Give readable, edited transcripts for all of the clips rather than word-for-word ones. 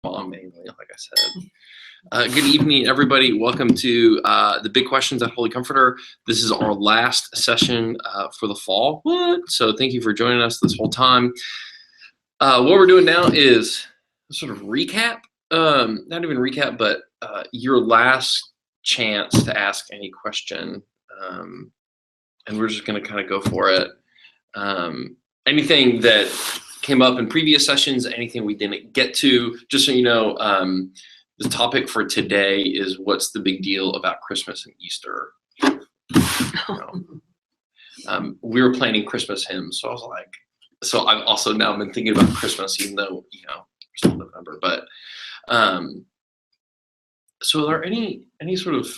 mainly, like I said. Good evening, everybody. Welcome to the Big Questions at Holy Comforter. This is our last session for the fall. What? So thank you for joining us this whole time. What we're doing now is sort of recap. Not even recap, but your last chance to ask any question. And we're just going to kind of go for it. Anything that came up in previous sessions, anything we didn't get to, just so you know, the topic for today is what's the big deal about Christmas and Easter? We were planning Christmas hymns, so I was like, so I've also now been thinking about Christmas, even though, we're still in November, but, so are there any sort of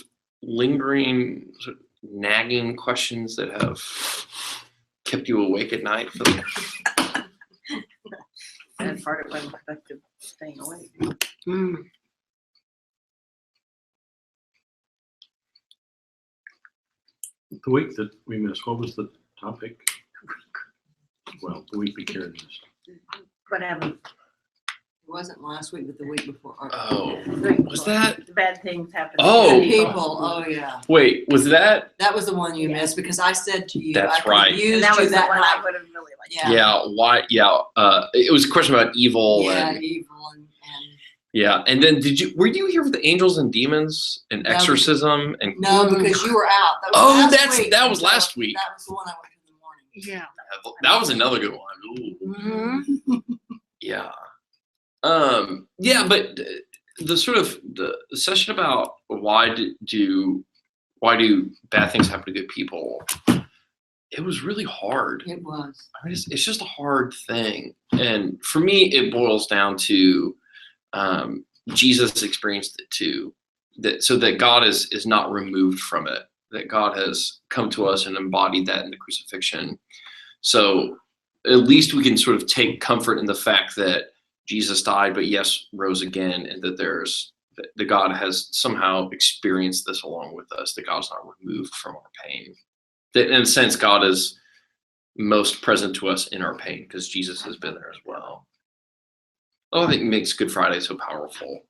lingering, sort of nagging questions that have kept you awake at night for the That part it wasn't productive staying awake. The week that we missed, what was the topic? Well, the week we carried missed. What happened? It wasn't last week, but the week before. Oh, The was that? bad things happen. Oh. People, oh yeah. Wait, was that? That was the one you Yeah. missed because I said to you, That's I could right. have used And that you was the that one I night. would have really liked. Yeah. Yeah, why? Yeah, it was a question about evil. Yeah, And evil and yeah, and then were you here for the angels and demons and That was- exorcism and? no, because you were out. That was Oh, last week. that was So last week. That was the one I went to in the morning. Yeah. That was another good one. Ooh. Mm-hmm. Yeah. Yeah, but the sort of the session about why do bad things happen to good people, it was really hard. It was. I mean, it's just a hard thing. And for me, it boils down to Jesus experienced it too. So that God is not removed from it, that God has come to us and embodied that in the crucifixion. So at least we can sort of take comfort in the fact that Jesus died, but yes, rose again, and that that God has somehow experienced this along with us, that God's not removed from our pain. That in a sense, God is most present to us in our pain because Jesus has been there as well. I think it makes Good Friday so powerful.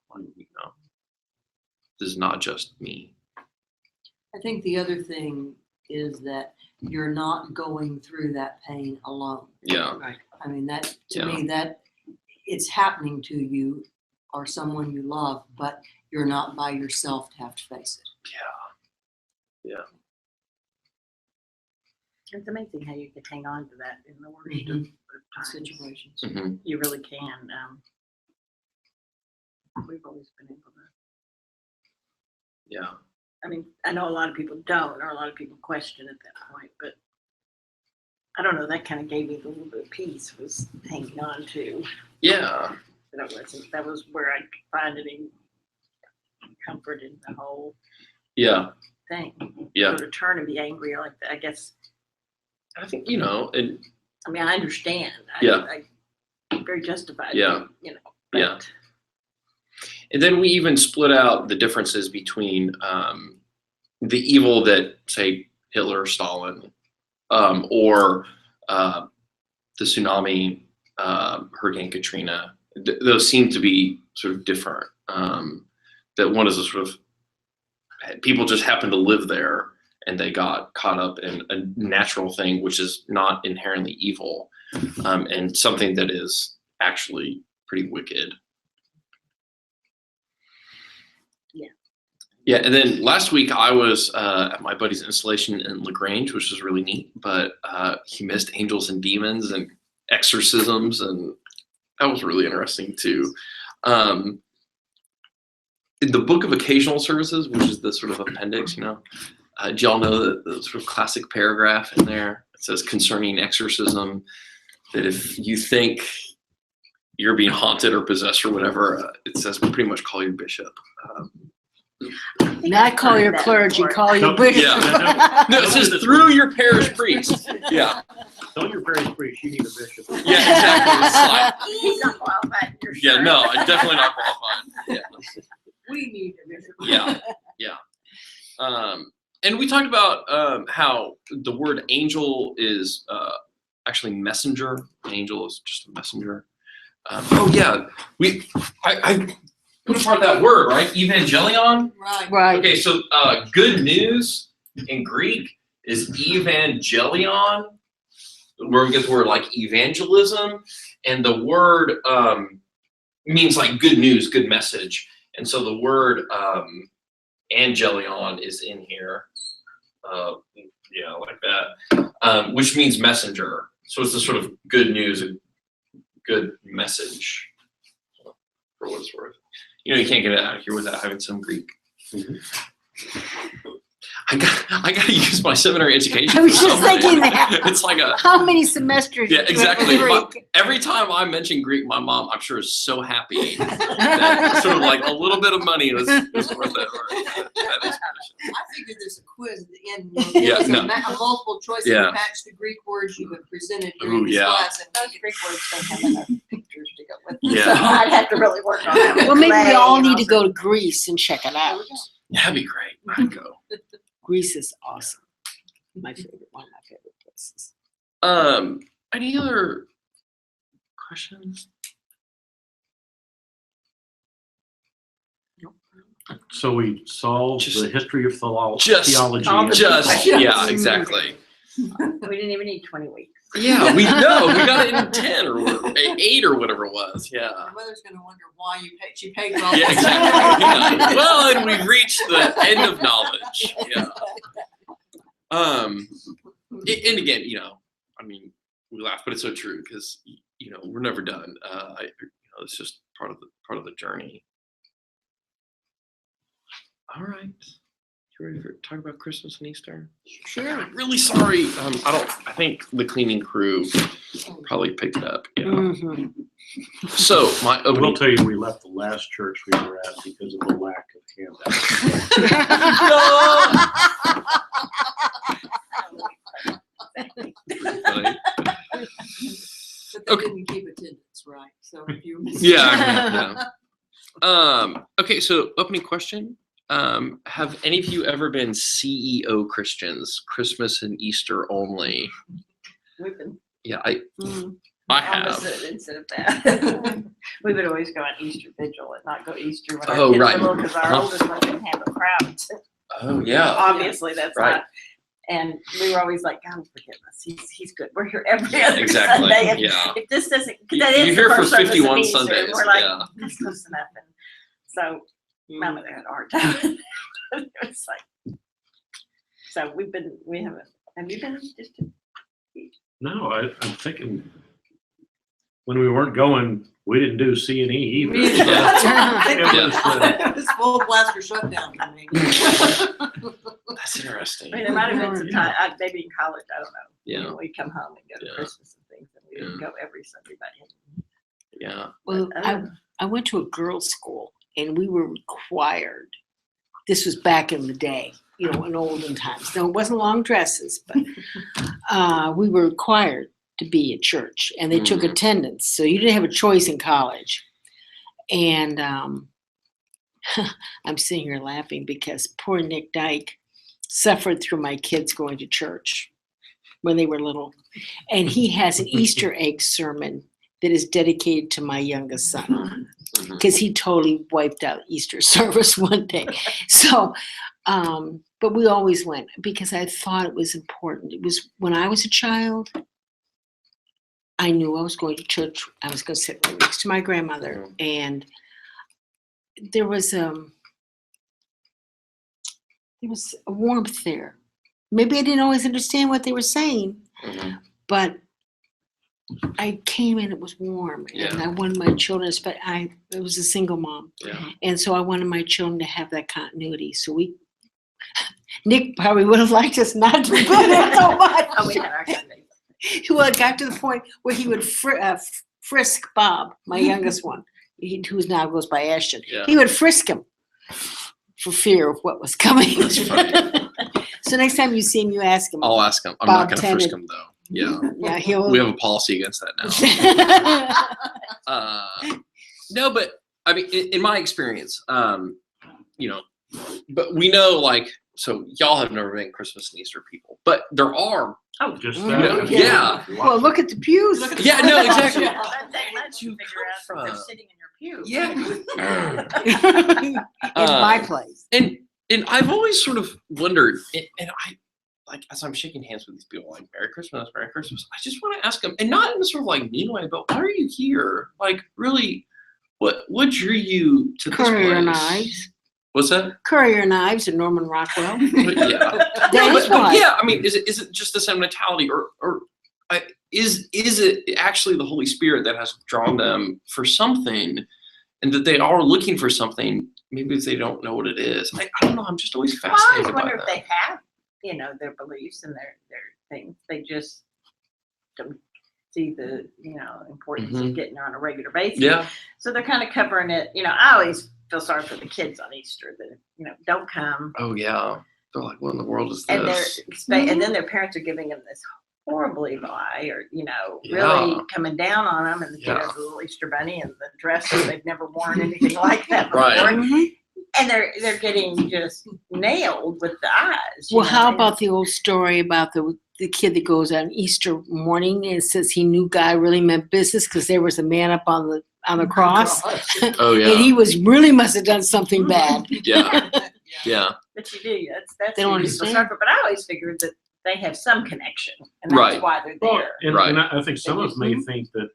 This is not just me. I think the other thing is that you're not going through that pain alone. Yeah. I mean, that to Yeah. me, that it's happening to you or someone you love, but you're not by yourself to have to face it. Yeah. It's amazing how you can hang on to that in the worst Mhm. of times. Situations. Hmm. You really can. We've always been able to. Yeah. I mean, I know a lot of people don't, or a lot of people question at that point, but I don't know. That kind of gave me the little bit of peace, was hanging on to. Yeah. That was where I could find any comfort in the whole Yeah. thing. Yeah. So to turn and be angry like that, I guess. I think, and I mean, I understand. Yeah. I'm very justified. Yeah. But Yeah. And then we even split out the differences between the evil that, say, Hitler, Stalin, or the tsunami, Hurricane Katrina. Those seem to be sort of different. That one is a sort of, people just happen to live there and they got caught up in a natural thing, which is not inherently evil, and something that is actually pretty wicked. Yeah, and then last week I was at my buddy's installation in LaGrange, which was really neat, but he missed angels and demons and exorcisms, and that was really interesting too. In the Book of Occasional Services, which is the sort of appendix, do y'all know the sort of classic paragraph in there? It says concerning exorcism, that if you think you're being haunted or possessed or whatever, it says pretty much call your bishop. Not call your clergy, call your No, bishop. yeah. No, it says through your parish priest. Yeah. Tell your parish priest you need a bishop. Yeah, exactly. It's like, He's not qualified. You're yeah, sure. no, I'm definitely not qualified. Yeah. We need a bishop. Yeah. And we talked about how the word angel is actually messenger. Angel is just a messenger. Oh yeah, I put apart that word, right? Evangelion. Right. Right. Okay, so good news in Greek is evangelion, where we get the word like evangelism, and the word means like good news, good message, and so the word angelion is in here, yeah, like that, which means messenger. So it's the sort of good news, a good message, for what it's worth. You know, you can't get it out of here without having some Greek. Mhm. I got to use my seminary education. I was for just something. thinking that. It's like a How many semesters? yeah, did you have to exactly. Greek? Every time I mention Greek, my mom, I'm sure, is so happy that sort of like a little bit of money was worth it. Or that is I figured there's a quiz at the end. Yeah, There's no. a multiple choice Yeah. to match the Greek words you have presented Ooh, during this yeah. class. And Those Greek words don't have enough pictures to go with them. Yeah. So I'd have to really work on that. Well, maybe we Clay all and need to also- go to Greece and check it there out. we go. that'd be great. I'd go. Greece is awesome. My favorite, one of my favorite places. Any other questions? So we solved Just- the history of theology. Just yeah, exactly. We didn't even need 20 weeks. Yeah, we know. We got it in 10 or 8 or whatever it was. Yeah. Your mother's going to wonder why she paid for all Yeah, this. exactly. Yeah. Well, and we've reached the end of knowledge. Yeah. And again, you know, I mean, we laugh, but it's so true because you know we're never done. It's just part of the journey. All right. You ready to talk about Christmas and Easter? Sure. I'm really sorry. I think the cleaning crew probably picked it up. Yeah. Mhm. So my I will opening. tell you, we left the last church we were at because of the lack of handouts. Funny. But they Okay. didn't keep attendance, right? So if you Yeah. Okay, so opening question. Have any of you ever been CEO Christians, Christmas and Easter only? We've been Yeah, I Mm. have. opposite instead of that. We would always go on Easter vigil and not go Easter when our Oh, kids right. were little because our Uh-huh. oldest one can handle crowds. Oh yeah. Obviously, that's Right. not. And we were alwa's like, God forgive us. He's good. We're here every other Exactly. Sunday. And Yeah. if this doesn't, You- that is you're the here for first service of 51 Easter, Sundays, We're like, yeah. that's close enough. And so my mother had a hard time. It was like, so we haven't. Have you been just? No, I'm thinking when we weren't going, we didn't do C&E either. Yeah. It was, It was full blaster shutdown for me. That's interesting. I mean, there might have been some time, maybe in college, I don't know. Yeah. You know, we'd come home and go to Yeah. Christmas and things, and we didn't go every Sunday, but Yeah. Well, I don't know. I went to a girls' school and we were required. This was back in the day, you know, in olden times. No, it wasn't long dresses, but we were required to be at church, and they took Mhm. attendance, so you didn't have a choice in college. And I'm sitting here laughing because poor Nick Dyke suffered through my kids going to church when they were little, and he has an Easter egg sermon that is dedicated to my youngest son, Mhm. because he totally wiped out Easter service one day. So, but we always went because I thought it was important. It was when I was a child, I knew I was going to church. I was going to sit right next to my grandmother, and there was a warmth there. Maybe I didn't always understand what they were saying, Mhm. but I came and it was warm, and Yeah. I wanted my children. But I was a single mom, Yeah. and so I wanted my children to have that continuity. So Nick probably would have liked us not to be there so much. Oh, we had our Sundays. Well, it got to the point where he would frisk Bob, my youngest one, who now goes by Ashton. Yeah. He would frisk him for fear of what was coming. That's funny. So next time you see him, you ask him. I'll ask him. I'm Bob not going to frisk Tennant. him though. Yeah. Yeah, he'll. We have a policy against that now. No, but I mean, in my experience, you know, but we know like so y'all have never been Christmas and Easter people, but there are. Oh, Just Mhm. that. Yeah. Well, look at the pews. Look at the Yeah, no, exactly. Yeah. that lets you figure out if they're sitting in your pew. In my place. And I've always sort of wondered, and I like as I'm shaking hands with these people, like Merry Christmas, Merry Christmas. I just want to ask them, and not in a sort of like mean way, but why are you here? Like, really, what drew you to this Courier place? knives. What's that? Courier Knives and Norman Rockwell. Yeah. That No, is but why. yeah, I mean, is it just the same mentality, or is it actually the Holy Spirit that has drawn them for something, and that they are looking for something? Maybe they don't know what it is. I don't know. I'm just always Well, I fascinated always by wonder if that. they have, their beliefs and their things. They just don't see the, importance Mhm. of getting there on a regular basis. Yeah. So they're kind of covering it. I always feel sorry for the kids on Easter that, don't come. Oh yeah. They're like, what in the world is And this? and then their parents are giving them this horrible evil eye, or Yeah. really coming down on them, and the kid Yeah. has a little Easter bunny and the dress, and they've never worn anything like that before. Right. Mhm. And they're getting just nailed with the eyes. Well, how about the old story about the kid that goes on Easter morning and says he knew God really meant business because there was a man up on the cross, Oh and yeah. he really must have done something bad. Yeah. Yeah. But you do. That's They don't who you feel understand. sorry for. But I always figured that they have some connection, and that's Right. why they're Well, there. and, Right. and I think some of us may Mhm. think that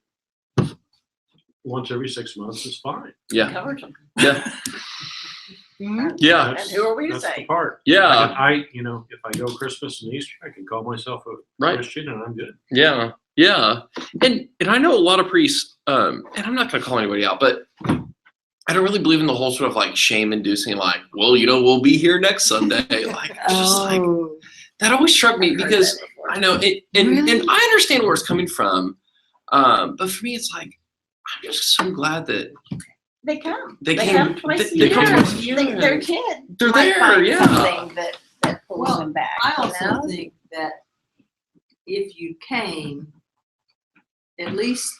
once every 6 months is fine. Yeah. Covers them. Yeah. Mhm. Yeah. And who are we to That's the say? part. Yeah. If I go Christmas and Easter, I can call myself a Right. Christian and I'm good. Yeah. Yeah. And I know a lot of priests, and I'm not gonna call anybody out, but I don't really believe in the whole sort of like shame inducing, like, well, we'll be here next Sunday. Like, it's just like Oh, that always struck me I've heard because that before. I know it, and Really? I understand where it's coming from. But for me, it's like I'm just so glad that They come. They They came- come twice a they year. come twice a year. Their kid they're might there. find Yeah. something that pulls Well, them back. I you also know? think that if you came, at least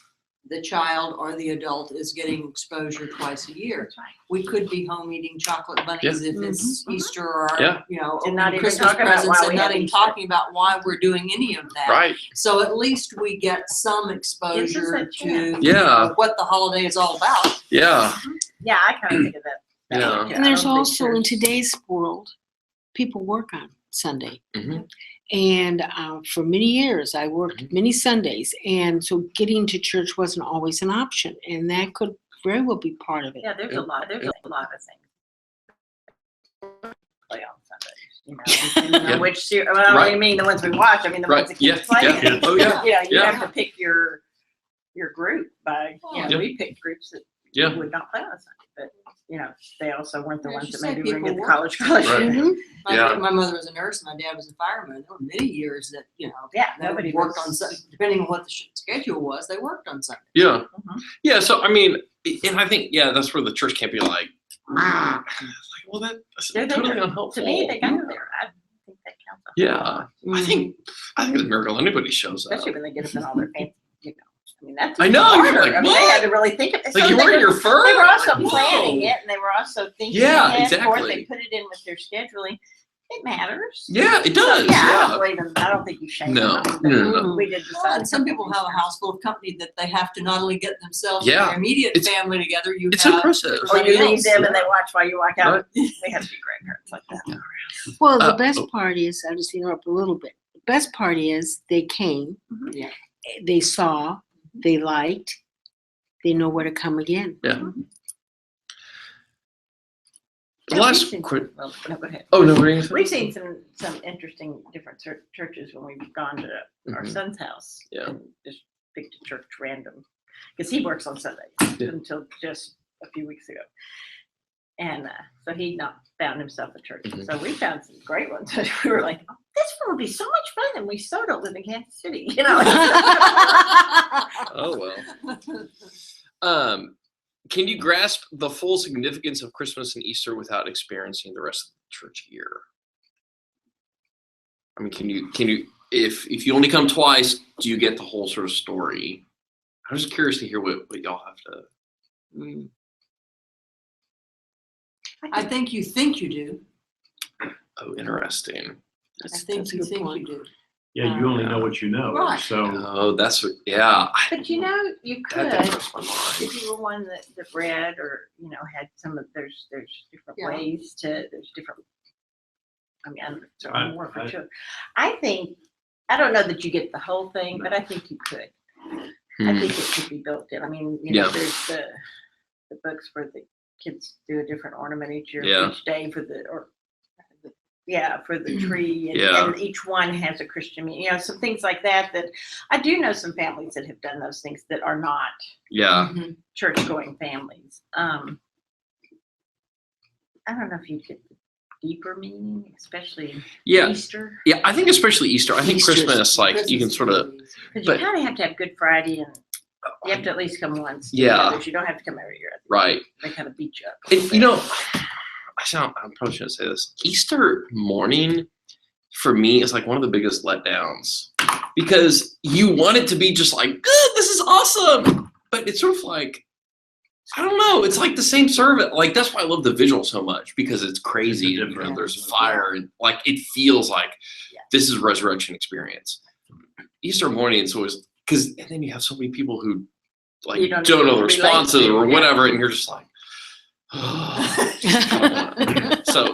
the child or the adult is getting exposure twice a year. That's right. We could be home eating chocolate bunnies if it's Mhm. Easter or, Yeah. And opening not even Christmas talking about presents why and we not have even Easter. talking about why we're doing any of that. Right. So at least we get some exposure a to chance. Yeah. what the holiday is all about. Yeah. Yeah, I kind of think of that. Yeah. way, too. and I there's don't think also in there's- today's world, people work on Sunday. Mhm. And for many years, I worked Mhm. many Sundays. And so getting to church wasn't always an option. And that could very well be part of it. Yeah, there's Yeah. a lot. There's Yeah. a lot of things. Play on Sundays, depending Yeah. on which series. Well, I don't Right. even mean the ones we watch. I mean the Right. ones that keep Yeah. playing. Yeah. Oh yeah. You Yeah. have to pick your group by. Yeah. We picked groups that Yeah. would not play on Sunday, but they also weren't the Yeah, ones she that said maybe were people at the work. college. Right. Mhm. Yeah. My mother was a nurse, my dad was a fireman. There were many years that, Yeah, they nobody worked was- on Sunday. Depending on what the schedule was, they worked on Sunday. Yeah. Mhm. Yeah. So I mean, and I think that's where the church can't be like, it's like, well, that's They're there. totally unhelpful. To me, they got there. I think that counts. Yeah. I think it's a miracle anybody shows up. Especially when they get up in all their fancy, I mean, that's. I know, harder. you're like, I mean, they what? had to really think of it. Like So you're they wearing were- your fur. They were also Like, planning whoa. it, and they were also thinking Yeah, ahead. Of course, exactly. they put it in with their scheduling. It matters. Yeah, it So, does. yeah, I Yeah. don't believe in. I don't think you shame No, them. no. We did Well, decide. and some people have a house full of company that they have to not only get themselves Yeah. and their immediate It's- family together, you It's have impressive. Or everybody you leave else. them and they watch while you walk out. Right. We have to be grandparents like that. Well, the Uh, best oh. part is, I'll just interrupt a little bit. The best part is they came, Mhm. Yeah. they saw, they liked, they know where to come again. The Yeah, we've last seen- quick. well, no, go ahead. Oh no, what are you saying? We've seen some interesting different churches when we've gone to our Mhm. son's house. Yeah. And just picked a church random, because he works on Sundays Yeah. until just a few weeks ago. And so he not found himself a church. Mhm. So we found some great ones. We were like, oh, this one would be so much fun, and we so don't live in Kansas City, Oh well. Can you grasp the full significance of Christmas and Easter without experiencing the rest of the church year? I mean, can you if you only come twice, do you get the whole sort of story? I'm just curious to hear what y'all have to. I think you do. Oh, interesting. I That's, think that's a you good think point. you do. Yeah, you only know what you know. Right. So Oh, that's what, yeah. But you know, you could, That definitely my mind. if you were one that read or, had some of, there's different Yeah. ways to, there's different, I mean, I'm I- throwing more for I- children. I think, I don't know that you get the whole thing, but I think you could. I Hmm. think it could be built in. I mean, Yeah. there's the books where the kids do a different ornament each year, Yeah. each day for for the tree, and, Yeah. and each one has a Christian meaning. Some things like that. That I do know some families that have done those things that are not Yeah. Mhm. church-going families. I don't know if you get the deeper meaning, especially Yeah. Easter, Yeah. I think especially Easter. I think Easter's- Christmas, like you can Christmas sort of, is easy. because But- you kind of have to have Good Friday, and you have to at least come once. to Yeah. the others. You don't have to come every year. right. They kind of beat you up. a And little bit. I probably shouldn't say this. Easter morning for me is like one of the biggest letdowns because you want it to be just like, good, this is awesome. But it's sort of like, I don't know. It's like the same service. Like, that's why I love the visual so much because it's crazy. It's a And, different- there's fire and like, it feels like Yeah. this is a resurrection experience. Easter morning, it's always, and then you have so many people who like You don't don't know the relate responses to, or yeah. whatever. And you're just like, so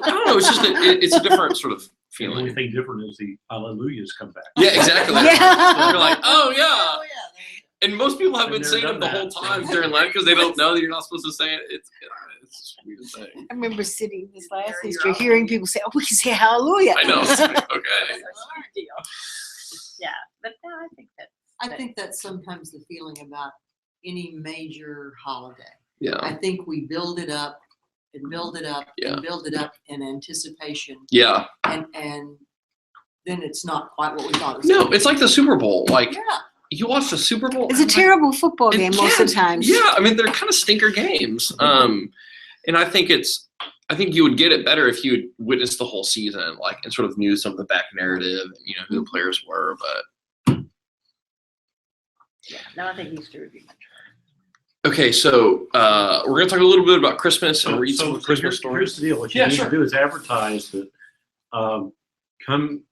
I don't know. It's just it's a different sort of the only feeling. thing different is the hallelujahs come back. Yeah, exactly. Yeah. You're like, oh yeah. Oh, yeah. And most people have I've been never saying done them the whole that. time during Lent because they don't know that you're not supposed to say it. It's a weird thing. I remember sitting this last Very Easter often. hearing people say, "Oh, we can say hallelujah." I know. It's like, That's okay. a big deal. Yeah, but no, I think that. I think that's sometimes the feeling about any major holiday. Yeah. I think we build it up and build it up Yeah. and build it up in anticipation, Yeah. and then it's not quite what we thought it was. No, gonna it's like the Super Bowl. Like be. you watch the Super Bowl. It's a and, like, terrible football and game most of the time. Yeah, I mean they're kind of stinker games. And I think you would get it better if you would witness the whole season, like and sort of knew some of the back narrative and who the players were. But Yeah, no, I think Easter would be much. okay, so we're gonna talk a little bit about Christmas and read some So Christmas here's stories. the deal. What you Yeah, need sure. to do is advertise that come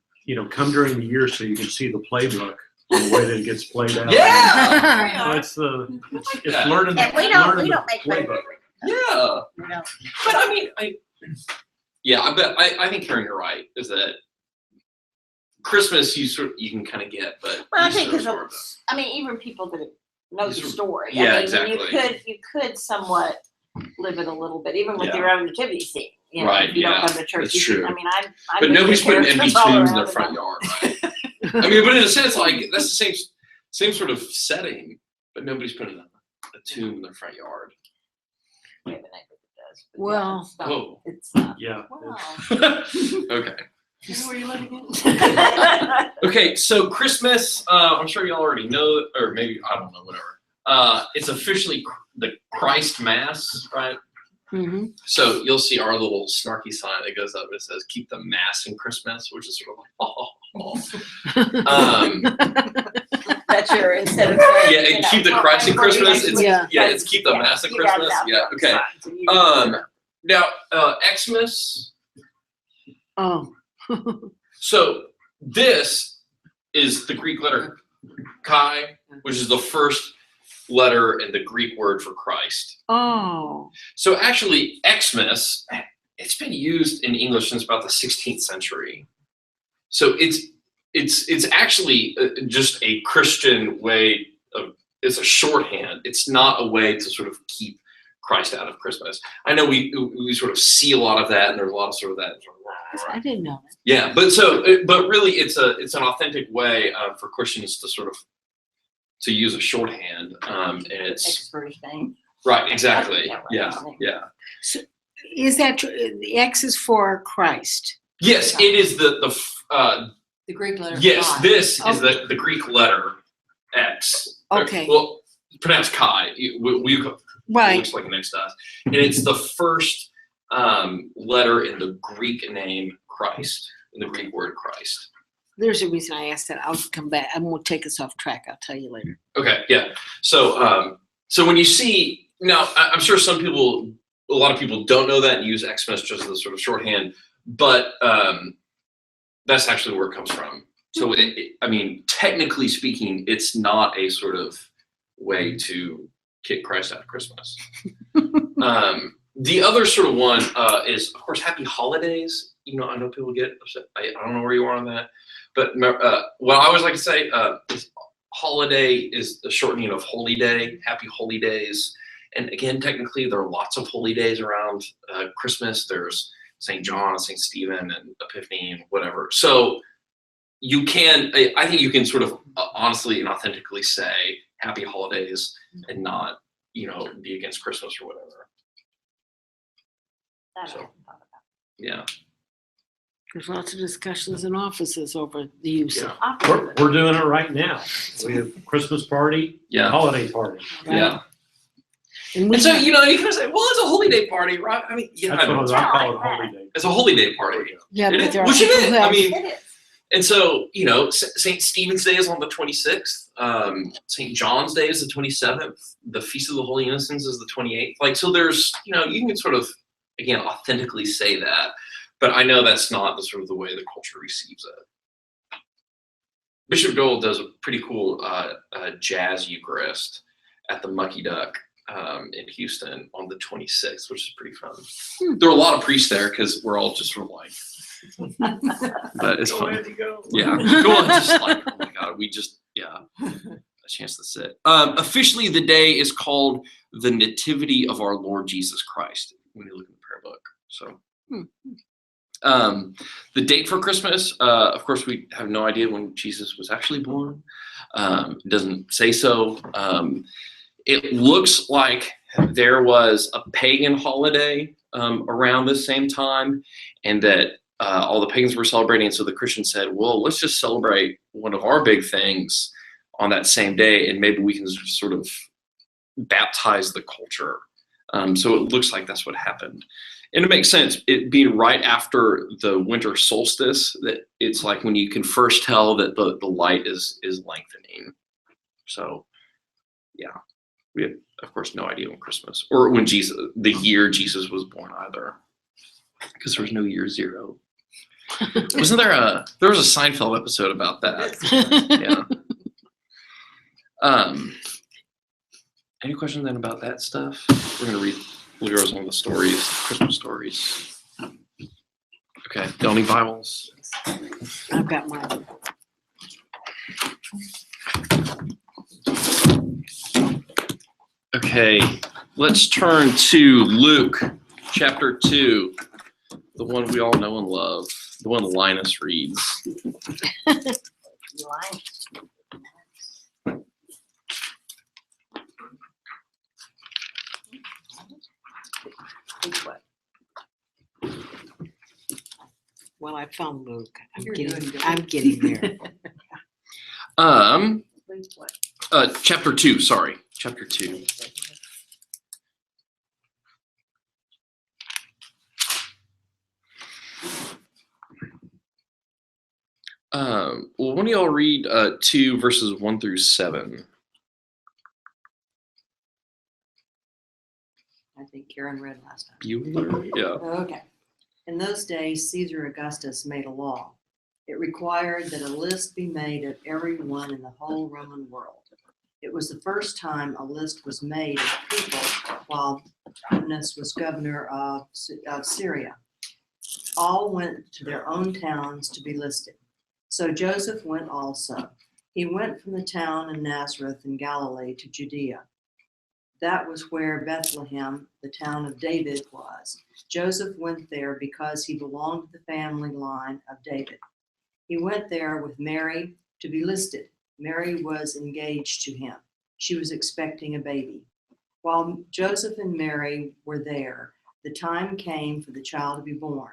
during the year so you can see the playbook and the way that it gets played out. Yeah. So it's that. learning. And we don't learning the make playbook. Yeah. We don't. But I mean, I think Karen, you're right. Is that Christmas you can kind of get, but Well, I think Easter's because more of a- I mean, even people that know the Easter- story. yeah, I mean, exactly. You could somewhat live it a little bit, even with Yeah. your own nativity scene. Right, If you yeah, don't come to church. that's you true. Can, I mean, I. but nobody's putting empty tombs in their the front yard, right? I mean, but in a sense, like that's the same sort of setting, but nobody's putting a tomb in their front yard. We have a neighbor that does. but Well- it's not- Whoa. it's not. Yeah. Wow. Okay. Where you living in? Okay, so Christmas, I'm sure you all already know, or maybe, I don't know, whatever. It's officially the Christ Mass, right? Mhm. So you'll see our little snarky sign that goes up that says, keep the Mass in Christmas, which is sort of like, That's your instead of yeah, and keep the Christ in Christmas. It's, Yeah. it's keep the Mass in Christmas. Yeah, okay. Now, Xmas. Oh. So this is the Greek letter chi, which is the first letter in the Greek word for Christ. Oh. So actually, Xmas, it's been used in English since about the 16th century. So it's actually just a Christian way of, it's a shorthand. It's not a way to sort of keep Christ out of Christmas. I know we sort of see a lot of that, and there's a lot of sort of that. I didn't know that. Yeah, but really, it's an authentic way for Christians to sort of to use a shorthand, and it's Expert's name. right, exactly. Yeah, right, Yeah, his name. yeah. Is that true? The X is for Christ. Yes, it is the The Greek letter. yes. chi. This is the Greek letter X. Okay. Well, pronounced chi. We it Right. looks like an X to us, and it's the first letter in the Greek name Christ, in the Greek word Christ. There's a reason I asked that. I'll come back. I won't take us off track. I'll tell you later. Okay, yeah. So so when you see now, I'm sure a lot of people don't know that and use Xmas just as a sort of shorthand. but that's actually where it comes from. So I mean, technically speaking, it's not a sort of way to kick Christ out of Christmas. The other sort of one is, of course, Happy Holidays. You know, I know people get upset. I don't know where you are on that, but what I always like to say is holiday is the shortening of holy day. Happy Holy Days. And again, technically, there are lots of holy days around Christmas. There's St. John, St. Stephen, and Epiphany, and whatever. So you can, I think you can sort of honestly and authentically say Happy Holidays and not, you know, be against Christmas or whatever. That I So. hadn't thought about. Yeah. There's lots of discussions in offices over the use of. We're doing it right now. We have Christmas party, Yeah. holiday party. Right? Yeah. And we And so, have- you know, you can say, well, it's a holy day party, right? I mean, yeah, That's I know. what I call it, holy day. It's a holy day party. yeah, It but is- there are which it people is. who I have- mean, It is. and so, you know, St. Stephen's Day is on the 26th. St. John's Day is the 27th. The Feast of the Holy Innocents is the 28th. Like, so there's, you know, you can sort of, again, authentically say that. But I know that's not the sort of the way the culture receives it. Bishop Dole does a pretty cool jazz Eucharist at the Mucky Duck in Houston on the 26th, which is pretty fun. There are a lot of priests there because we're all just sort of like, but it's fun. Yeah, go on, just like, oh my God, we just, yeah, a chance to sit. Officially, the day is called the Nativity of our Lord Jesus Christ when you look in the prayer book. So. The date for Christmas, of course, we have no idea when Jesus was actually born. It doesn't say so. It looks like there was a pagan holiday around the same time, and that all the pagans were celebrating. And so the Christians said, well, let's just celebrate one of our big things on that same day, and maybe we can just sort of baptize the culture. So it looks like that's what happened. And it makes sense, it being right after the winter solstice, that it's like when you can first tell that the light is lengthening. So, yeah, we have, of course, no idea when Christmas or when the year Jesus was born either, because there was no year zero. Wasn't there there was a Seinfeld episode about that? Yeah. Any questions then about that stuff? We're gonna we'll go over some of the stories, Christmas stories. Okay, don't need Bibles. I've got mine. Okay, let's turn to Luke chapter 2, the one we all know and love, the one Linus reads. Lying. What? Well, I found Luke. You're doing good. I'm getting there. Please what? Chapter 2, sorry, chapter 2. Well, one of y'all read 2 verses 1 through 7. I think Karen read last time. Bueller? Yeah. Okay. In those days, Caesar Augustus made a law. It required that a list be made of everyone in the whole Roman world. It was the first time a list was made of people while Pontius was governor of Syria. All went to their own towns to be listed. So Joseph went also. He went from the town of Nazareth in Galilee to Judea. That was where Bethlehem, the town of David, was. Joseph went there because he belonged to the family line of David. He went there with Mary to be listed. Mary was engaged to him. She was expecting a baby. While Joseph and Mary were there, the time came for the child to be born.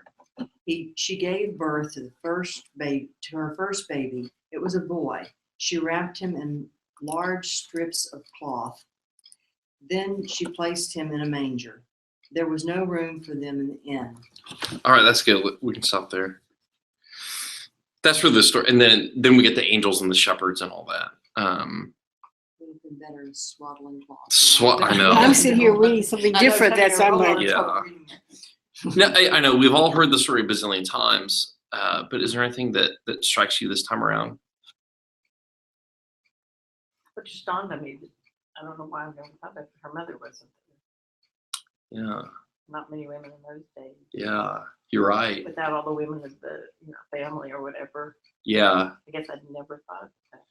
She gave birth to her first baby. It was a boy. She wrapped him in large strips of cloth. Then she placed him in a manger. There was no room for them in the inn. All right, that's good. We can stop there. That's for the story, and then we get the angels and the shepherds and all that. Would have been better in swaddling cloth. I know. I'm sitting here reading something different. That's on my. Yeah. No, I know we've all heard the story a bazillion times, but is there anything that strikes you this time around? What just dawned on me, I don't know why I've never thought of it. Her mother wasn't there. Yeah, Not many women in those days. yeah, you're right. Without all the women of the family or whatever. Yeah, I guess I'd never thought of that.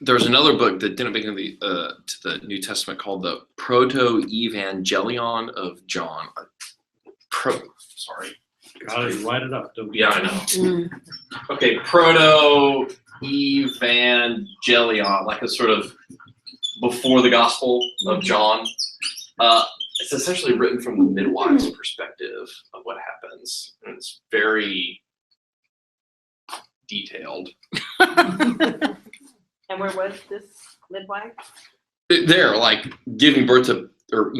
there's another book that didn't make it to the New Testament called the Proto-Evangelion of John. Sorry. Gotta write it up. Don't Yeah, I know. Mm. Okay, Proto-Evangelion, like a sort of before the Gospel of John. It's essentially written from the midwife's perspective of what happens, and it's very detailed. And where was this midwife? They're like giving birth to, or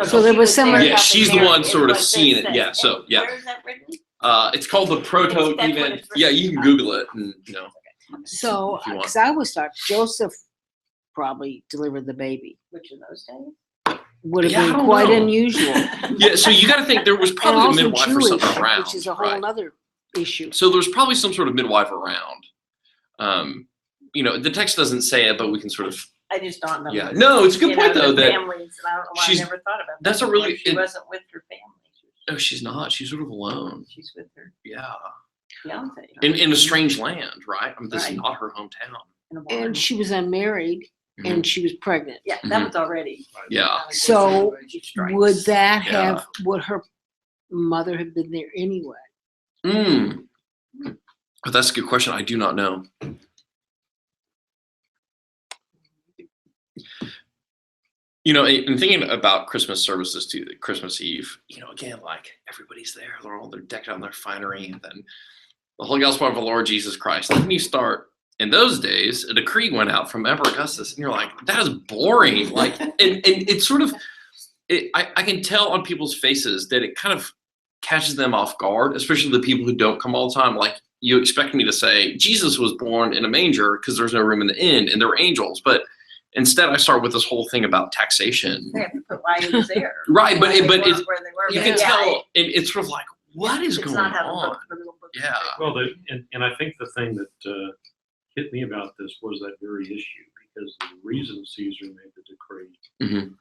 So there was someone- Yeah, she's the one sort of seeing it. Yeah, so, yeah. Where is that written? It's called the Proto-Evan. Yeah, you can Google it, and So, If you want. because I always thought Joseph probably delivered the baby. Which in those days? Would have Yeah, I been don't quite know. unusual. Yeah, so you got to think there was And probably a also midwife or Jewish, something around, which is a whole right? other issue. So there's probably some sort of midwife around. The text doesn't say it, but we can sort of. I just dawned on me. Yeah, no, it's a good point though the that families, and I don't know why I she's- never thought about that. that's a really- She wasn't with her family. no, she's not. She's sort of alone. She's with her Yeah, fiance. in a strange land, right? I mean, this is Right. not her hometown. In a barn. And she was unmarried and she was pregnant. Yeah, that was already. Yeah. So Strikes. would that Yeah. have, would her mother have been there anyway? But that's a good question. I do not know. And thinking about Christmas services too, Christmas Eve, again, like everybody's there, they're decked out in their finery, and then the Holy Gospel of our Lord Jesus Christ. Then you start, in those days, a decree went out from Emperor Augustus, and you're like, that is boring. Like, and it's sort of, I can tell on people's faces that it kind of catches them off guard, especially the people who don't come all the time. Like, you expect me to say, Jesus was born in a manger because there's no room in the inn, and there were angels, but instead, I start with this whole thing about taxation. They have to put why he was there. Right, but Why they it's weren't where they were, you but can yeah, tell it's sort of like, what is it's going not how the on? book- the little book is Yeah. written. Well, and I think the thing that hit me about this was that very issue, because the reason Caesar made the decree Mhm.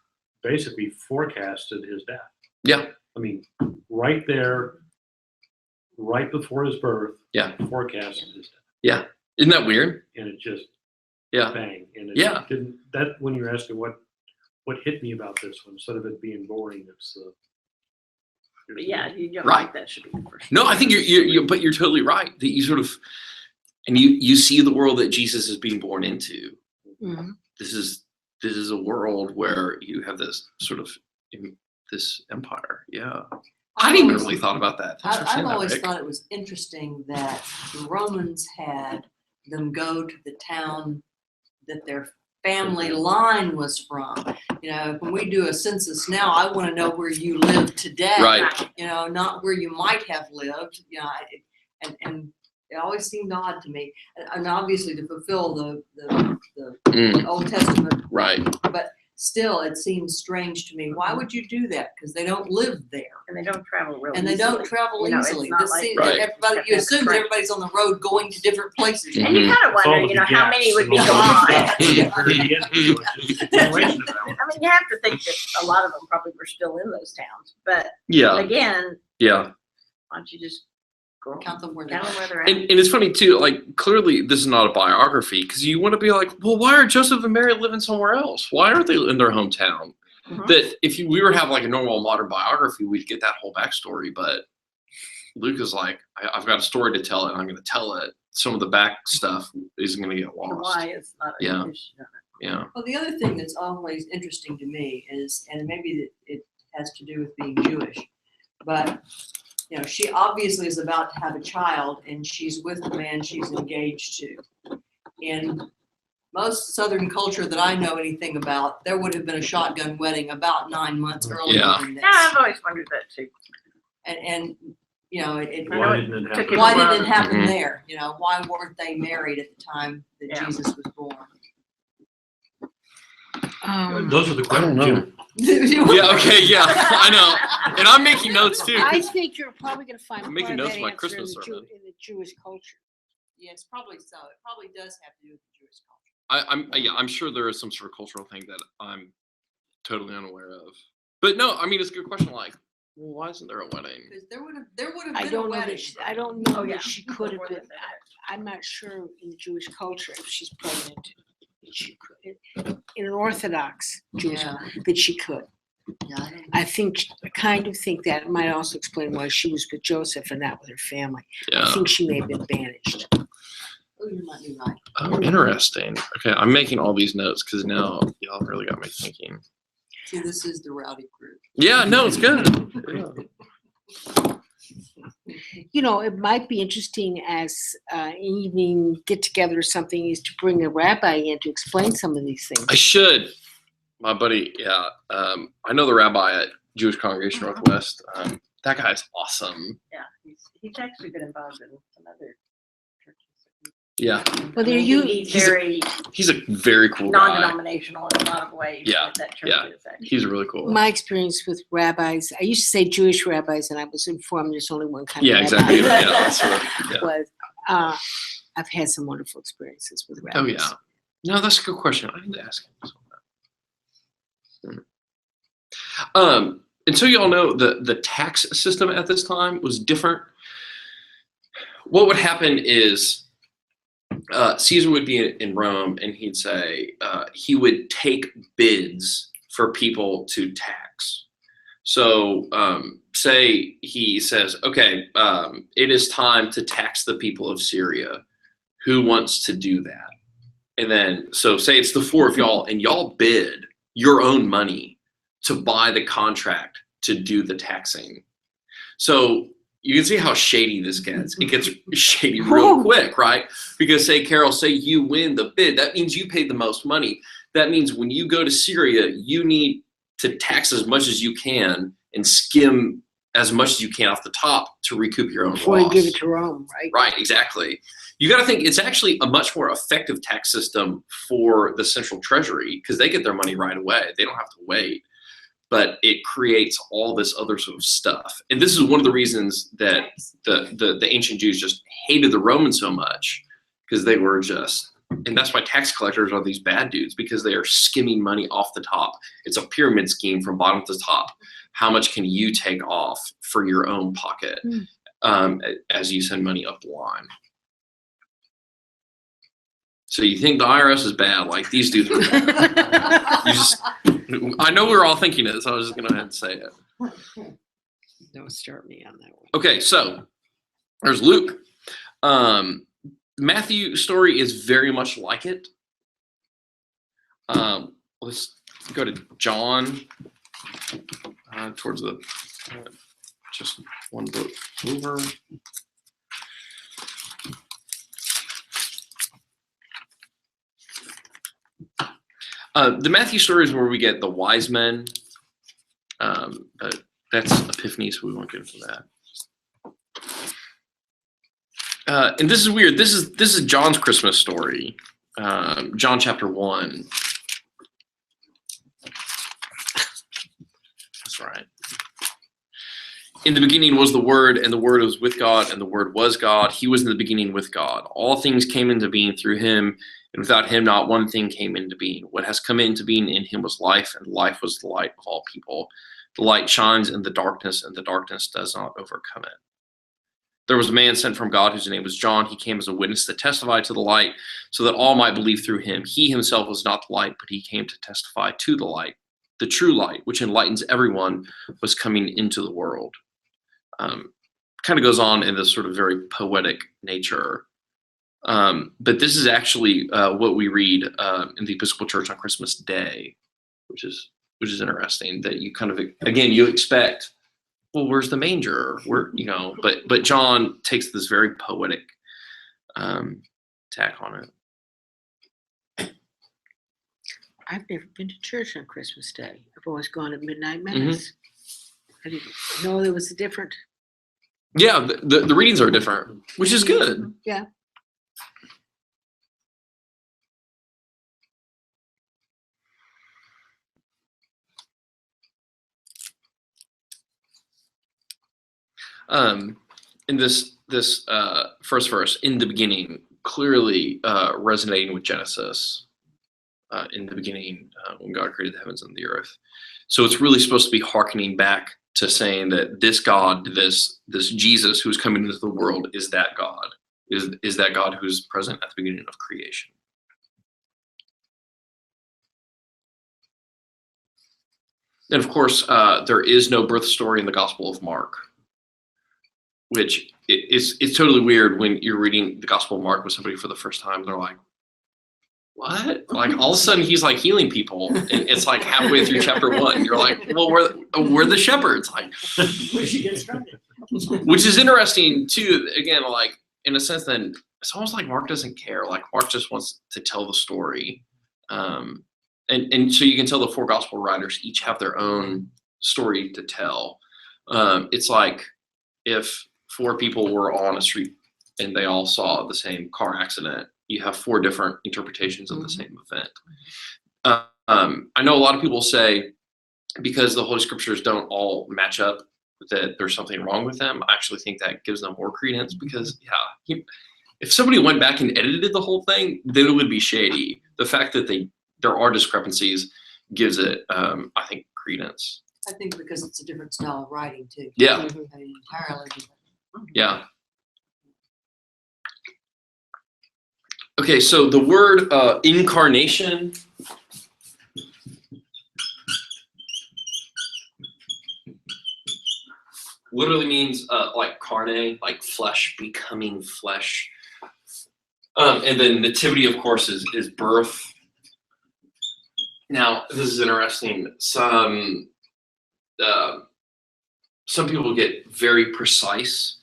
basically forecasted his death. Yeah. I mean, right there, right before his birth, Yeah. forecasted his death. Isn't that weird? And it just Yeah. bang. And it Yeah. didn't, that, when you're asking what hit me about this one, instead of it being boring, it's But yeah, you don't Right. think that should be the first. No, I think but you're totally right. That you sort of, and you see the world that Jesus is being born into. Mhm. This is a world where you have this sort of this empire. Yeah. I hadn't even really thought about that. Thanks for I've saying that, always Rick. thought it was interesting that the Romans had them go to the town that their family line was from. When we do a census now, I want to know where you live today. Right. Not where you might have lived. And it always seemed odd to me. And obviously to fulfill the Mm, Old Testament, right. but still it seems strange to me. Why would you do that? Because they don't live there. And they don't travel real And they easily. don't travel It's easily. not This like seems Right. everybody, you assume that everybody's on the road going to different places. Mhm. And you kind of It's all wonder, the how many gaps would and be all gone. the stuff to get where to get to. It's just a continuation of that one. I mean, you have to think that a lot of them probably were still in those towns. But Yeah. again, Yeah. why don't you just go Count them where they count them are. where they're at? And it's funny too, like clearly this is not a biography because you want to be like, well, why are Joseph and Mary living somewhere else? Why aren't they in their hometown? Mhm. That if we were to have like a normal modern biography, we'd get that whole backstory. But Luke is like, I've got a story to tell and I'm going to tell it. Some of the back stuff isn't going to get The lost. why is not a Yeah. issue. Yeah. Well, the other thing that's always interesting to me is, and maybe it has to do with being Jewish, but she obviously is about to have a child and she's with the man she's engaged to. In most Southern culture that I know anything about, there would have been a shotgun wedding about 9 months earlier Yeah. than this. Yeah, I've always wondered that too. And Why didn't it took happen? him why a while. did it happen Mhm. there? Why weren't they married at the time that Yeah. Jesus was born? Those are the I don't questions. know. Jim, Yeah, okay, yeah, I know. And I'm making notes too. I 'cause think you're probably gonna find I'm part making of notes that for my answer Christmas in the sermon. in the Jewish culture. Yes, probably so. It probably does have to do with the Jewish culture. I'm sure there is some sort of cultural thing that I'm totally unaware of. But no, I mean, it's a good question. Like, well, why isn't there a wedding? Because there would have I been a don't know wedding. that I don't know Oh, yeah. that she could have Before been. the marriage. I'm not sure in the Jewish culture if she's pregnant, that she could. In an Orthodox Jewish, Yeah. that she could. Yeah, I don't- I kind of think that might also explain why she was with Joseph and not with her family. I Yeah. think she may have been banished. Oh, you might be right. Oh, interesting. Okay, I'm making all these notes because now y'all really got me thinking. See, this is the rowdy group. Yeah, no, it's good. Yeah. You know, it might be interesting as an evening get together or something is to bring a rabbi in to explain some of these things. I should. My buddy, yeah. I know the rabbi at Jewish Congregation Northwest. That guy's awesome. Yeah, he's actually been involved in some other churches. Yeah, Well, I mean, he's he's a- very he's a very cool guy. non-denominational in a lot of ways. Yeah, like that church yeah. is actually. He's really cool. My experience with rabbis, I used to say Jewish rabbis, and I was informed there's only one kind Yeah, of exactly. rabbi. Yeah, that's right. Yeah. Was I've had some wonderful experiences with rabbis. Oh yeah. No, that's a good question. I need to ask him. And so you all know the tax system at this time was different. What would happen is Caesar would be in Rome, and he'd say he would take bids for people to tax. So say he says, okay, it is time to tax the people of Syria. Who wants to do that? And then, so say it's the four of y'all, and y'all bid your own money to buy the contract to do the taxing. So you can see how shady this gets. It gets shady real quick, right? Because say, Carol, say you win the bid. That means you paid the most money. That means when you go to Syria, you need to tax as much as you can and skim as much as you can off the top to recoup your own Before you loss. give it to Rome, right? Right, exactly. You got to think it's actually a much more effective tax system for the central treasury because they get their money right away. They don't have to wait. But it creates all this other sort of stuff. And this is one of the reasons that the ancient Jews just hated the Romans so much because they were just, and that's why tax collectors are these bad dudes because they are skimming money off the top. It's a pyramid scheme from bottom to top. How much can you take off for your own pocket as you send money up the line? So you think the IRS is bad, like these dudes are bad. I know we were all thinking it, so I was just going to go ahead and say it. Don't start me on that one. Okay, so there's Luke. Matthew story is very much like it. Let's go to John towards the just one book over. The Matthew story is where we get the wise men, but that's Epiphany, so we won't get into that. And this is weird. This is John's Christmas story, John chapter 1. That's right. In the beginning was the Word, and the Word was with God, and the Word was God. He was in the beginning with God. All things came into being through him, and without him not one thing came into being. What has come into being in him was life, and life was the light of all people. The light shines in the darkness, and the darkness does not overcome it. There was a man sent from God whose name was John. He came as a witness to testify to the light, so that all might believe through him. He himself was not the light, but he came to testify to the light. The true light, which enlightens everyone, was coming into the world. Kind of goes on in this sort of very poetic nature. But this is actually what we read in the Episcopal Church on Christmas Day, which is interesting. That you kind of, again, you expect, well, where's the manger? But John takes this very poetic tack on it. I've never been to church on Christmas Day. I've always gone at midnight mass. I didn't know there was a different. Yeah, the readings are different, which is good. Yeah. In this first verse, in the beginning, clearly resonating with Genesis. In the beginning, when God created the heavens and the earth. So it's really supposed to be hearkening back to saying that this God, this Jesus who's coming into the world, is that God, is that God who's present at the beginning of creation. And of course, there is no birth story in the Gospel of Mark, which it's totally weird when you're reading the Gospel of Mark with somebody for the first time. They're like, what? Like all of a sudden he's like healing people, and it's like halfway through chapter 1. You're like, well, we're the shepherds, like, Where'd you get started? which is interesting too. Again, like in a sense, then it's almost like Mark doesn't care. Like Mark just wants to tell the story, and so you can tell the 4 gospel writers each have their own story to tell. It's like if 4 people were on a street and they all saw the same car accident. You have 4 different interpretations of the same event. I know a lot of people say because the Holy Scriptures don't all match up that there's something wrong with them. I actually think that gives them more credence because, if somebody went back and edited the whole thing, then it would be shady. The fact that there are discrepancies gives it, I think, credence. I think because it's a different style of writing too. Yeah, I mean, entirely different. yeah. Okay, so the word incarnation literally means like carne, like flesh, becoming flesh. And then nativity, of course, is birth. Now, this is interesting. Some people get very precise.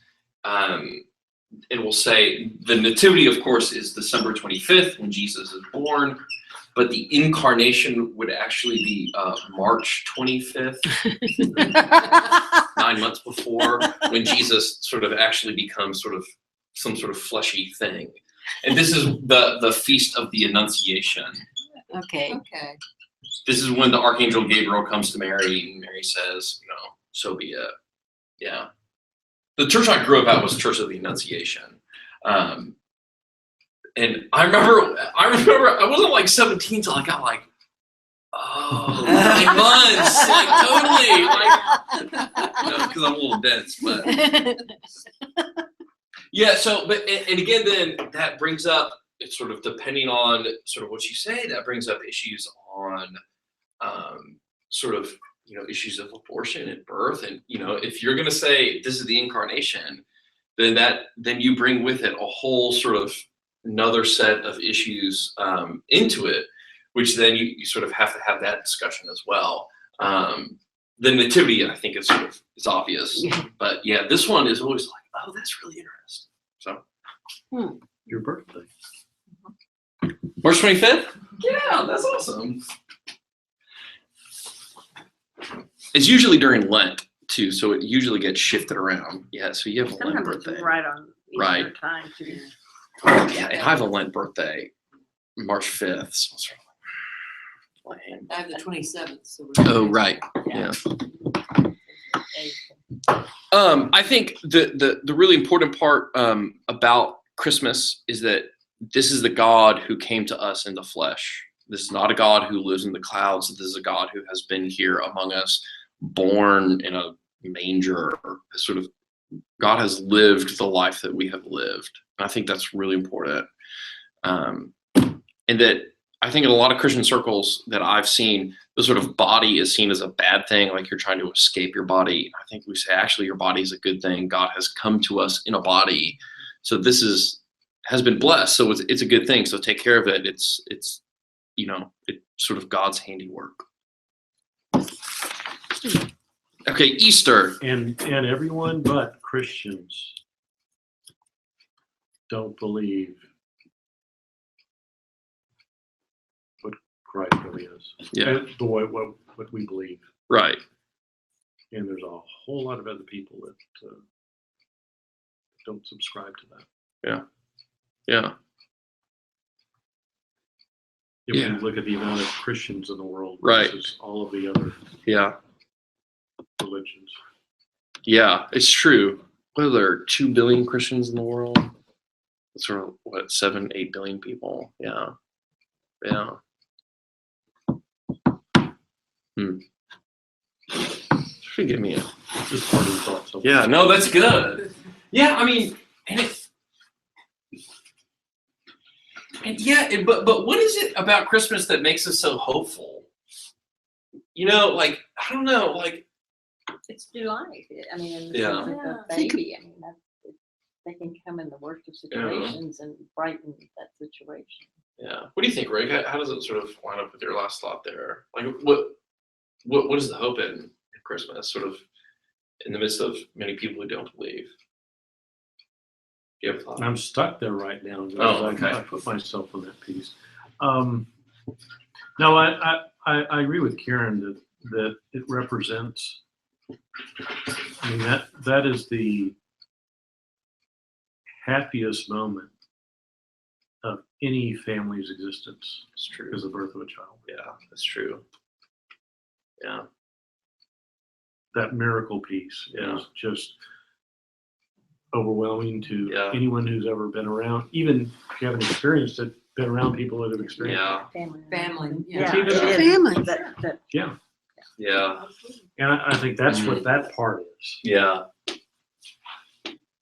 And we'll say the nativity, of course, is December 25th when Jesus is born, but the incarnation would actually be March 25th, 9 months before, when Jesus sort of actually becomes sort of some sort of fleshy thing. And this is the Feast of the Annunciation. Okay. Okay. This is when the Archangel Gabriel comes to Mary, and Mary says, so be it. Yeah. The church I grew up at was Church of the Annunciation. And I remember I wasn't like 17 till I got like, 9 months, like totally, like, because I'm a little dense, but yeah. So, but and again, then that brings up, it's sort of depending on sort of what you say, that brings up issues on sort of issues of abortion and birth, and if you're going to say this is the incarnation, then you bring with it a whole sort of another set of issues into it, which then you sort of have to have that discussion as well. The nativity, I think, is obvious, but yeah, this one is always like, oh, that's really interesting. So, Your birthday. March 25th? Yeah, that's awesome. It's usually during Lent too, so it usually gets shifted around. Yeah, so you have a Lent Sometimes it's birthday. right on Easter Right. time too. Yeah, and I have a Lent birthday, March 5th. So it's sort of like lame. I have the 27th. So Oh, right. Yeah. I think the really important part about Christmas is that this is the God who came to us in the flesh. This is not a God who lives in the clouds. This is a God who has been here among us, born in a manger. Sort of, God has lived the life that we have lived. And I think that's really important. And that I think in a lot of Christian circles that I've seen, the sort of body is seen as a bad thing, like you're trying to escape your body. I think we say, actually, your body is a good thing. God has come to us in a body. So this has been blessed. So it's a good thing. So take care of it. It's sort of God's handiwork. Okay, Easter. And everyone but Christians don't believe what Christ really is. Yeah. And what we believe. Right. And there's a whole lot of other people that don't subscribe to that. Yeah. If Yeah. you look at the amount of Christians in the world Right. versus all of the other Yeah. religions. Yeah, it's true. what are there, 2 billion Christians in the world? Sort of what, 7-8 billion people? Yeah. Should give me a. Just part of the thoughts. Yeah, no, that's good. Yeah, I mean, but what is it about Christmas that makes us so hopeful? You know, like, I don't know, like, It's new life. I mean, in the Yeah. sense of Yeah. a baby. I mean, they can come in the worst of situations and brighten that situation. yeah. What do you think, Rick? How does it sort of line up with your last thought there? Like, what is the hope in Christmas, sort of in the midst of many people who don't believe? Do you have a thought? I'm stuck there right now. Because Oh, okay. I put myself on that piece. No, I agree with Karen that it represents. I mean that is the happiest moment of any family's existence It's true. is the birth of a child. Yeah, that's true. Yeah. That miracle piece Yeah. is just overwhelming to Yeah. anyone who's ever been around. Even if you haven't experienced it, been around people that have experienced Yeah. Family, Yeah. yeah. it is. Family. That, it. Yeah. Yeah. And I think that's what that part is. Yeah.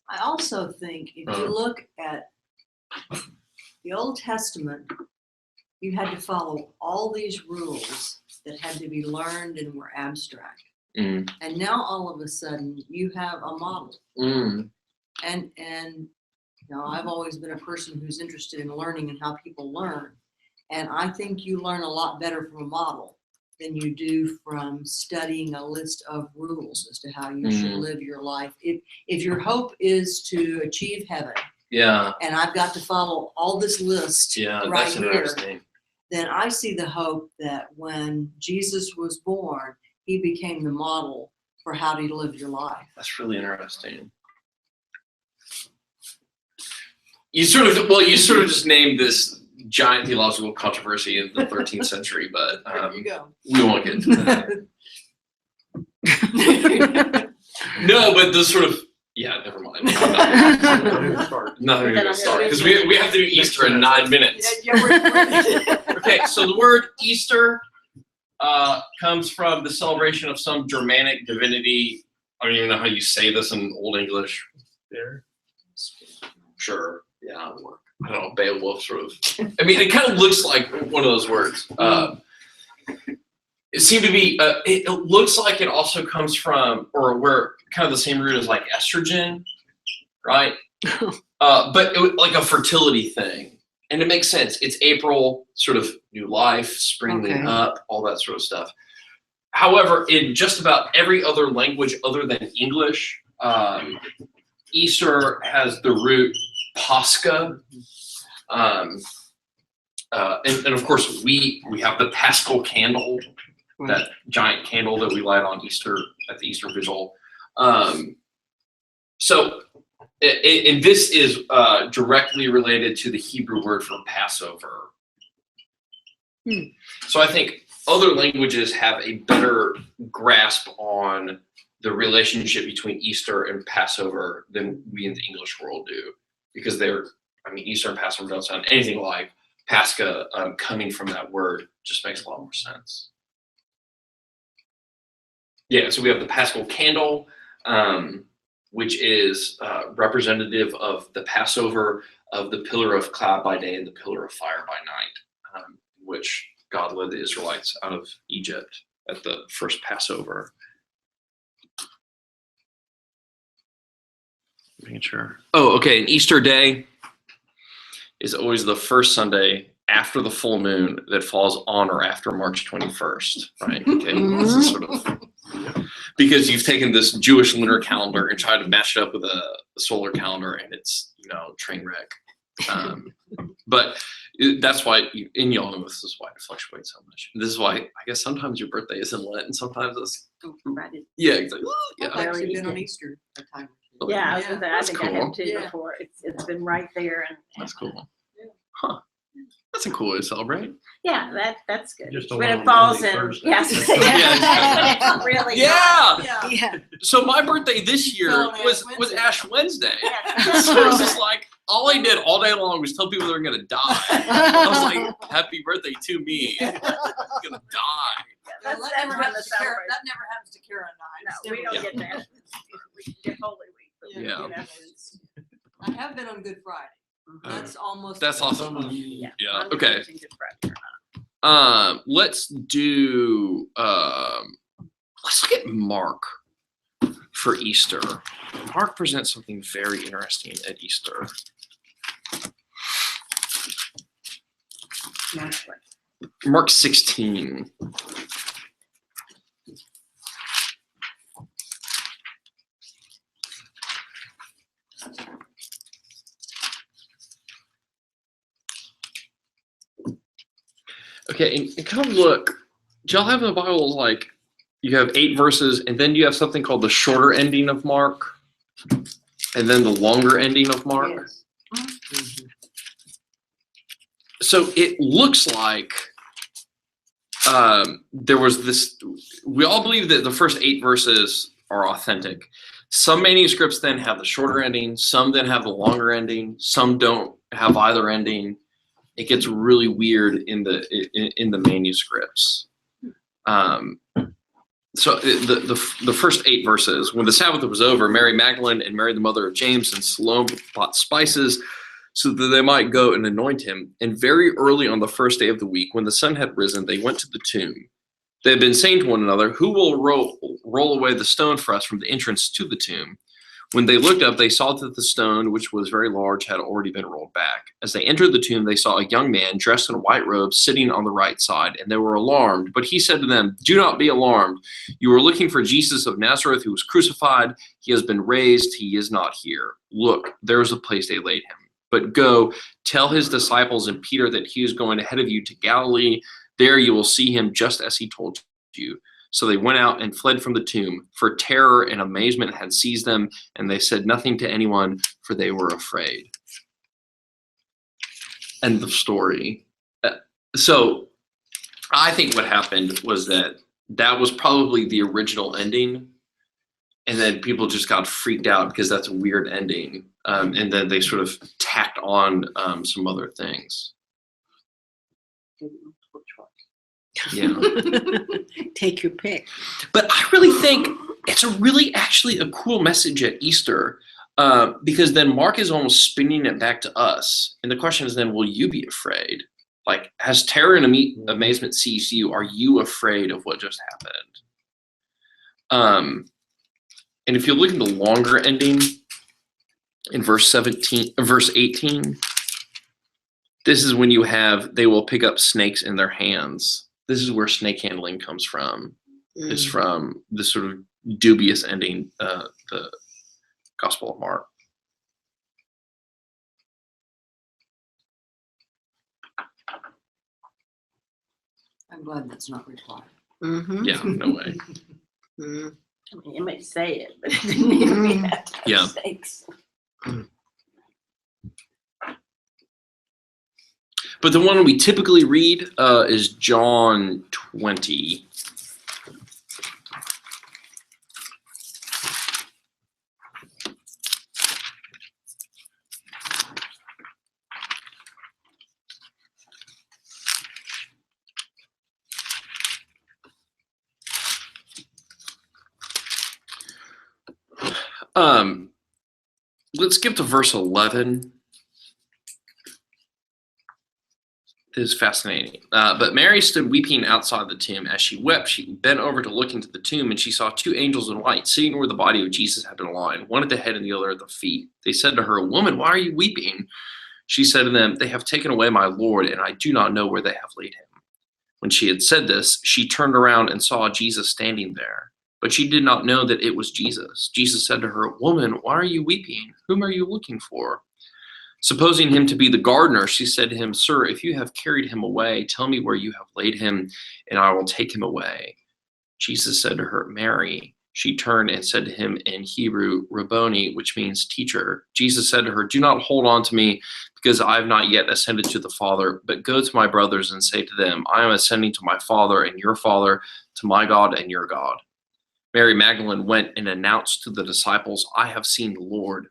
I also think if you look at the Old Testament, you had to follow all these rules that had to be learned and were abstract. Mm. And now all of a sudden you have a model. Mm. And you know, I've always been a person who's interested in learning and how people learn. And I think you learn a lot better from a model than you do from studying a list of rules as to how you should live your life. If your hope is to achieve heaven, Yeah. and I've got to follow all this list Yeah. right That's here, interesting. then I see the hope that when Jesus was born, he became the model for how to live your life. That's really interesting. You sort of just named this giant theological controversy in the 13th century, but There you go. we won't get into that. No, but the sort of, yeah, never mind. Nothing to start because we have to do Easter in 9 minutes. Okay, so the word Easter comes from the celebration of some Germanic divinity. I don't even know how you say this in Old English. There. Sure. Yeah. Or, I don't know, Beowulf sort of. I mean, it kind of looks like one of those words. It seemed to be, it looks like it also comes from, or where kind of the same root as like estrogen, right? But like a fertility thing. And it makes sense. It's April, sort of new life, spring leading up, all that sort of stuff. However, in just about every other language other than English, Easter has the root Pascha. And of course, we have the Paschal candle, that giant candle that we light on Easter at the Easter Vigil. So this is directly related to the Hebrew word for Passover. So I think other languages have a better grasp on the relationship between Easter and Passover than we in the English world do, because Easter and Passover don't sound anything like Pascha. Coming from that word just makes a lot more sense. Yeah, so we have the Paschal candle, which is representative of the Passover, of the pillar of cloud by day and the pillar of fire by night, which God led the Israelites out of Egypt at the first Passover. Making sure. Oh, okay. An Easter day is always the first Sunday after the full moon that falls on or after March 21st, right? Okay, this is sort of because you've taken this Jewish lunar calendar and tried to match it up with a solar calendar, and it's train wreck. But that's why, and y'all know this is why it fluctuates so much. This is why I guess sometimes your birthday is in Lent, and sometimes it's yeah, exactly. I've Yeah, actually been on Easter a time or two. Yeah, I was gonna say, I That's think I cool. have too Yeah. before. It's been right there, and that's cool. Yeah. Huh. That's a cool way to celebrate. Yeah, that's good. Just a When long it falls Monday, in, Thursday. yes. Yeah. Really. Yeah. Yeah. Yeah. So my birthday this year Fell on was Ash was Wednesday. Ash Wednesday. Yeah. So it's just like all I did all day long was tell people they're gonna die. I was like, "Happy birthday to me! I'm gonna die." That's that never never been the happens to Kara. celebration. That never happens to Kara and I. No, It's we never- don't Yeah. get that. We get Holy Week. But we, Yeah. you know, it's- I have been on Good Friday. That's almost. That's awesome. yeah. Yeah. I'm Okay. using Good Friday or not. Let's do. Let's look at Mark for Easter. Mark presents something very interesting at Easter. March what? Mark 16. Okay, and kind of look. Do y'all have in the Bible like you have 8 verses, and then you have something called the shorter ending of Mark, and then the longer ending of Mark? Yes. So it looks like there was this. We all believe that the first 8 verses are authentic. Some manuscripts then have the shorter ending. Some then have the longer ending. Some don't have either ending. It gets really weird in the manuscripts. So the first 8 verses. When the Sabbath was over, Mary Magdalene and Mary the mother of James and Salome bought spices so that they might go and anoint him. And very early on the first day of the week, when the sun had risen, they went to the tomb. They had been saying to one another, "Who will roll away the stone for us from the entrance to the tomb?" When they looked up, they saw that the stone, which was very large, had already been rolled back. As they entered the tomb, they saw a young man dressed in a white robe sitting on the right side, and they were alarmed. But he said to them, "Do not be alarmed. You are looking for Jesus of Nazareth, who was crucified. He has been raised. He is not here. Look, there is a place they laid him. But go, tell his disciples and Peter that he is going ahead of you to Galilee. There you will see him just as he told you." So they went out and fled from the tomb, for terror and amazement had seized them, and they said nothing to anyone, for they were afraid. End of story. So I think what happened was that was probably the original ending, and then people just got freaked out because that's a weird ending, and then they sort of tacked on some other things. Yeah. Take your pick. But I really think it's actually a cool message at Easter, because then Mark is almost spinning it back to us. And the question is then, will you be afraid? Like, has terror and amazement seized you? Are you afraid of what just happened? And if you look at the longer ending in verse 18, this is when you have, they will pick up snakes in their hands. This is where snake handling comes from. It's from this sort of dubious ending, the Gospel of Mark. I'm glad that's not required. Mm-hmm. Yeah, no way. Mm. I mean, you may say it, but it didn't even be that. Yeah. Mistakes. But the one we typically read is John 20. Let's skip to verse 11. This is fascinating. But Mary stood weeping outside the tomb. As she wept, she bent over to look into the tomb, and she saw 2 angels in white sitting where the body of Jesus had been lying, one at the head and the other at the feet. They said to her, "Woman, why are you weeping?" She said to them, "They have taken away my Lord, and I do not know where they have laid him." When she had said this, she turned around and saw Jesus standing there. But she did not know that it was Jesus. Jesus said to her, "Woman, why are you weeping? Whom are you looking for?" Supposing him to be the gardener, she said to him, "Sir, if you have carried him away, tell me where you have laid him, and I will take him away." Jesus said to her, "Mary." She turned and said to him in Hebrew, "Rabboni," which means teacher. Jesus said to her, "Do not hold on to me, because I have not yet ascended to the Father, but go to my brothers and say to them, I am ascending to my Father and your Father, to my God and your God. Mary Magdalene went and announced to the disciples, I have seen the Lord.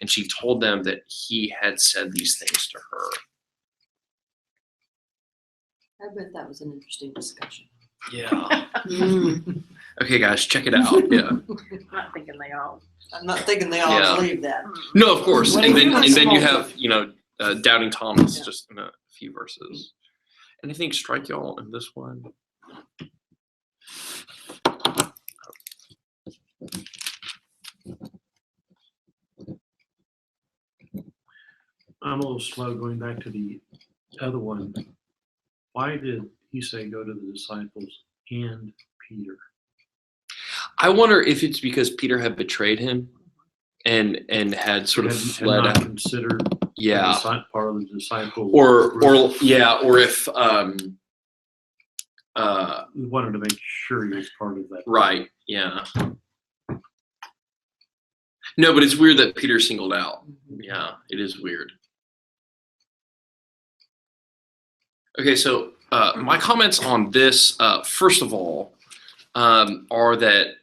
And she told them that he had said these things to her. I bet that was an interesting discussion. Yeah. Mm. Okay, guys, check it out. Yeah. I'm not thinking they all. I'm not thinking they all Yeah. believe that. No, of course. What And if then, you were and then you small? have, Doubting Thomas Yeah. just in a few verses. Anything strike y'all in this one? I'm a little slow going back to the other one. Why did he say go to the disciples and Peter? I wonder if it's because Peter had betrayed him and had sort of Had fled not out. considered Yeah. part of the disciple Or group. if We wanted to make sure he was part of that. right, yeah. No, but it's weird that Peter's singled out. Yeah, it is weird. Okay, so my comments on this, first of all, are that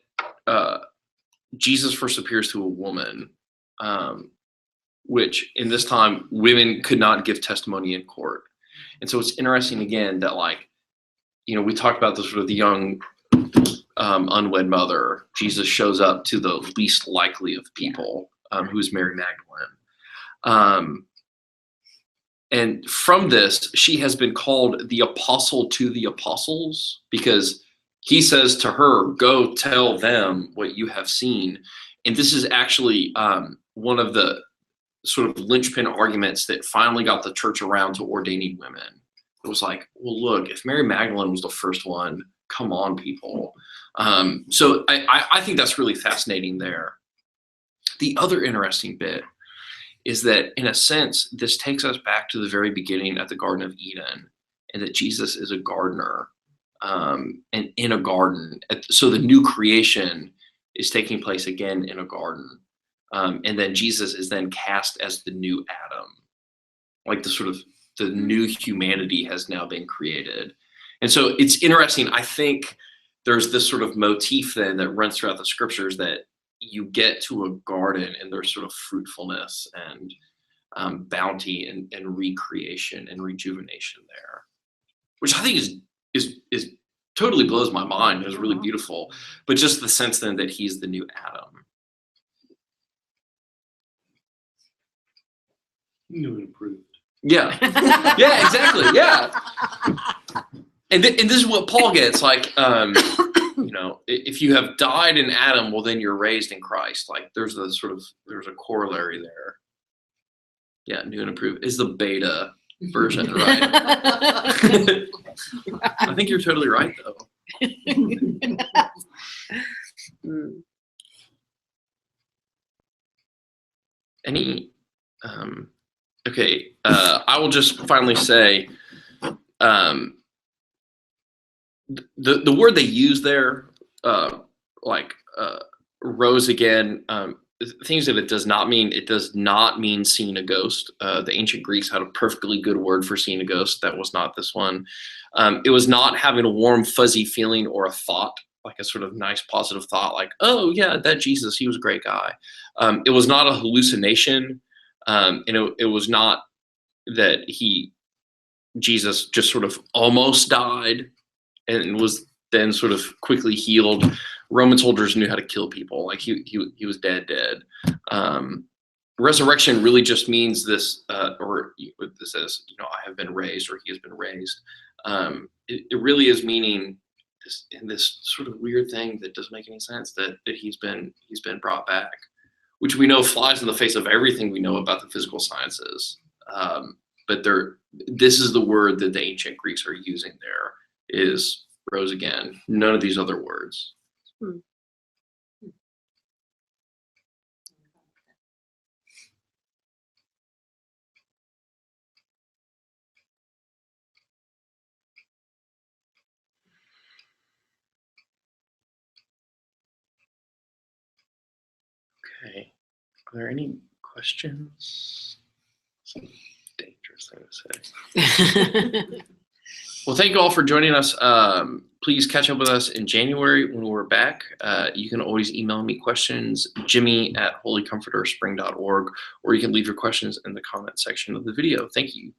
Jesus first appears to a woman, which in this time women could not give testimony in court. And so it's interesting again that, like, we talked about this with the young unwed mother. Jesus shows up to the least likely of people, who is Mary Magdalene. And from this, she has been called the apostle to the apostles, because he says to her, go tell them what you have seen. And this is actually one of the sort of linchpin arguments that finally got the church around to ordaining women. It was like, well, look, if Mary Magdalene was the first one, come on, people. So I think that's really fascinating there. The other interesting bit is that, in a sense, this takes us back to the very beginning at the Garden of Eden, and that Jesus is a gardener, and in a garden. So the new creation is taking place again in a garden. And then Jesus is then cast as the new Adam, like the new humanity has now been created. And so it's interesting. I think there's this sort of motif then that runs throughout the scriptures, that you get to a garden and there's sort of fruitfulness and bounty and recreation and rejuvenation there, which I think is totally blows my mind. It's really beautiful, but just the sense then that he's the new Adam. New and improved. Yeah, yeah, exactly. Yeah, and this is what Paul gets, like, if you have died in Adam, well, then you're raised in Christ. Like, there's a corollary there. Yeah, new and improved is the beta version, right? I think you're totally right, though. Mm. Any, okay, I will just finally say, the word they use there, rose again, things that it does not mean seeing a ghost. The ancient Greeks had a perfectly good word for seeing a ghost. That was not this one. It was not having a warm, fuzzy feeling or a thought, like a sort of nice, positive thought, like, oh yeah, that Jesus, he was a great guy. It was not a hallucination. And it was not that Jesus just sort of almost died and was then sort of quickly healed. Roman soldiers knew how to kill people. Like, he was dead. Resurrection really just means this, or this says, I have been raised, or he has been raised. It really is meaning this sort of weird thing that doesn't make any sense, that he's been brought back, which we know flies in the face of everything we know about the physical sciences. But this is the word that the ancient Greeks are using there, is rose again. None of these other words. Okay. Are there any questions? Dangerous thing to say. Well, thank you all for joining us. Please catch up with us in January when we're back. You can always email me questions, jimmy@holycomforterspring.org, or you can leave your questions in the comment section of the video. Thank you.